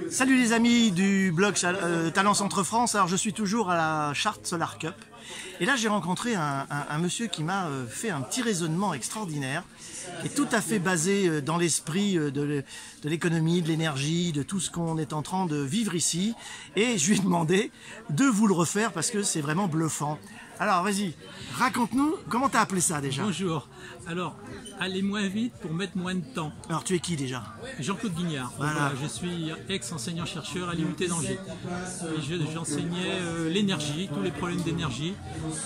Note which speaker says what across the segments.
Speaker 1: Salut les amis du blog Talent Centre France. Alors je suis toujours à la Chartres Solar Cup et là j'ai rencontré un monsieur qui m'a fait un petit raisonnement extraordinaire qui est tout à fait basé dans l'esprit de l'économie, de l'énergie, de tout ce qu'on est en train de vivre ici, et je lui ai demandé de vous le refaire parce que c'est vraiment bluffant. Alors vas-y, raconte-nous, comment t'as appelé ça déjà?
Speaker 2: Bonjour. Alors, aller moins vite pour mettre moins de temps.
Speaker 1: Alors tu es qui déjà?
Speaker 2: Jean-Claude Guignard.
Speaker 1: Voilà.
Speaker 2: Je suis ex-enseignant-chercheur à l'IUT d'Angers. J'enseignais l'énergie, tous les problèmes d'énergie.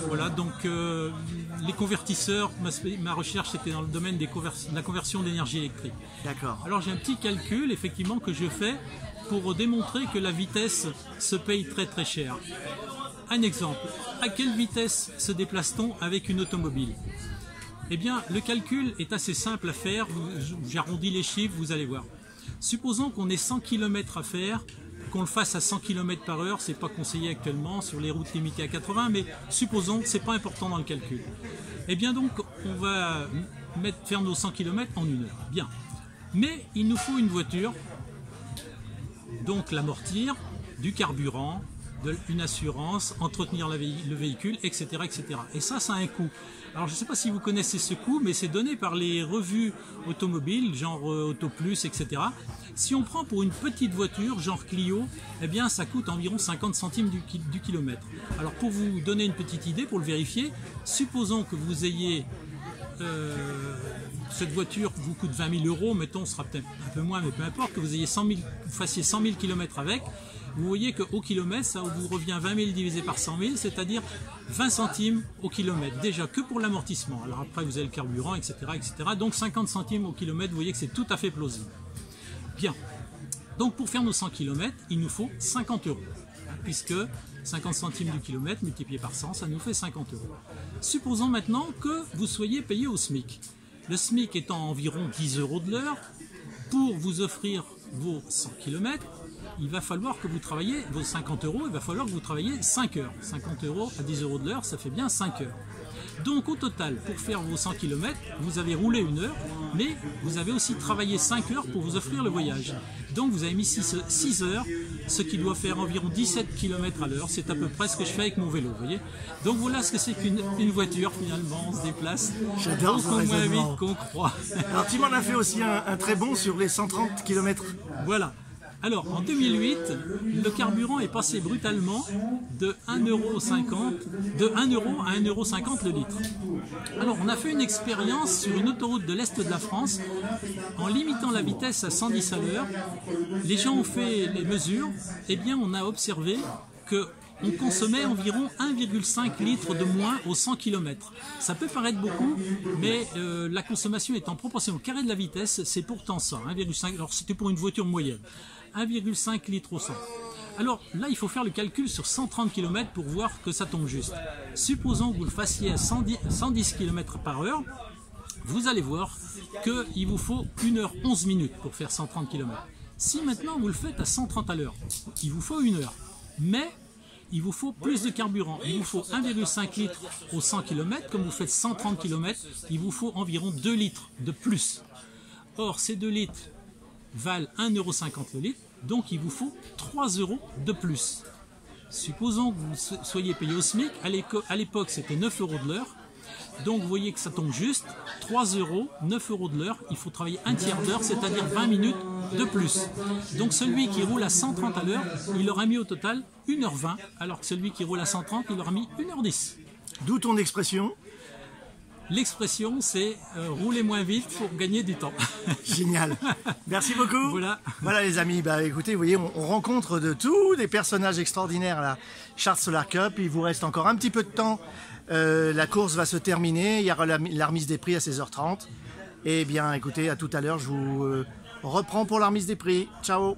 Speaker 2: Voilà, donc les convertisseurs, ma recherche était dans le domaine de la conversion d'énergie électrique.
Speaker 1: D'accord.
Speaker 2: Alors j'ai un petit calcul effectivement que je fais pour démontrer que la vitesse se paye très très cher. Un exemple, à quelle vitesse se déplace-t-on avec une automobile? Eh bien, le calcul est assez simple à faire, j'arrondis les chiffres, vous allez voir. Supposons qu'on ait 100 km à faire, qu'on le fasse à 100 km par heure, c'est pas conseillé actuellement sur les routes limitées à 80, mais supposons que c'est pas important dans le calcul. Eh bien donc, on va faire nos 100 km en 1 heure. Bien. Mais il nous faut une voiture, donc l'amortir, du carburant, une assurance, entretenir le véhicule, etc., etc. Et ça a un coût. Alors je ne sais pas si vous connaissez ce coût, mais c'est donné par les revues automobiles, genre Auto Plus, etc. Si on prend pour une petite voiture, genre Clio, eh bien ça coûte environ 50 centimes du kilomètre. Alors pour vous donner une petite idée, pour le vérifier, supposons que vous ayez cette voiture vous coûte 20 000 euros, mettons, ce sera peut-être un peu moins, mais peu importe, que vous ayez vous fassiez 100 000 km avec, vous voyez qu'au kilomètre, ça vous revient 20 000 divisé par 100 000, c'est-à-dire 20 centimes au kilomètre, déjà que pour l'amortissement. Alors après, vous avez le carburant, etc., etc. Donc 50 centimes au kilomètre, vous voyez que c'est tout à fait plausible. Bien. Donc pour faire nos 100 km, il nous faut 50 euros, puisque 50 centimes du kilomètre multiplié par 100, ça nous fait 50 euros. Supposons maintenant que vous soyez payé au SMIC. Le SMIC étant environ 10 euros de l'heure, pour vous offrir vos 100 km, il va falloir que vous travaillez vos 50 euros, il va falloir que vous travailliez 5 heures. 50 euros à 10 euros de l'heure, ça fait bien 5 heures. Donc au total, pour faire vos 100 km, vous avez roulé 1 heure, mais vous avez aussi travaillé 5 heures pour vous offrir le voyage. Donc vous avez mis 6 heures, ce qui doit faire environ 17 km à l'heure. C'est à peu près ce que je fais avec mon vélo, vous voyez. Donc voilà ce que c'est qu'une voiture, finalement, on se déplace beaucoup moins vite qu'on croit.
Speaker 1: Alors tu m'en as fait aussi un très bon sur les 130 km.
Speaker 2: Voilà. Alors, en 2008, le carburant est passé brutalement de 1,50 € à 1,50 € le litre. Alors, on a fait une expérience sur une autoroute de l'Est de la France en limitant la vitesse à 110 à l'heure. Les gens ont fait les mesures. Eh bien, on a observé que on consommait environ 1,5 litre de moins aux 100 km. Ça peut paraître beaucoup, mais la consommation est en proportion au carré de la vitesse, c'est pourtant ça, 1,5. Alors c'était pour une voiture moyenne, 1,5 litre au 100. Alors là, il faut faire le calcul sur 130 km pour voir que ça tombe juste. Supposons que vous le fassiez à 110 km par heure, vous allez voir qu'il vous faut 1 heure 11 minutes pour faire 130 km. Si maintenant vous le faites à 130 à l'heure, il vous faut 1 heure. Mais il vous faut plus de carburant. Il vous faut 1,5 litre aux 100 km. Comme vous faites 130 km, il vous faut environ 2 litres de plus. Or, ces 2 litres valent 1,50 € le litre, donc il vous faut 3 euros de plus. Supposons que vous soyez payé au SMIC. À l'époque, c'était 9 euros de l'heure. Donc vous voyez que ça tombe juste, 3 euros, 9 euros de l'heure, il faut travailler un tiers d'heure, c'est-à-dire 20 minutes de plus. Donc celui qui roule à 130 à l'heure, il aura mis au total 1h20, alors que celui qui roule à 130, il aura mis 1h10.
Speaker 1: D'où ton expression?
Speaker 2: L'expression, c'est rouler moins vite pour gagner du temps.
Speaker 1: Génial. Merci beaucoup.
Speaker 2: Voilà.
Speaker 1: Voilà les amis, bah écoutez, vous voyez, on rencontre de tout, des personnages extraordinaires à la Chartres Solar Cup. Il vous reste encore un petit peu de temps. La course va se terminer, il y aura la remise des prix à 16h30. Et bien écoutez, à tout à l'heure, je vous reprends pour la remise des prix. Ciao.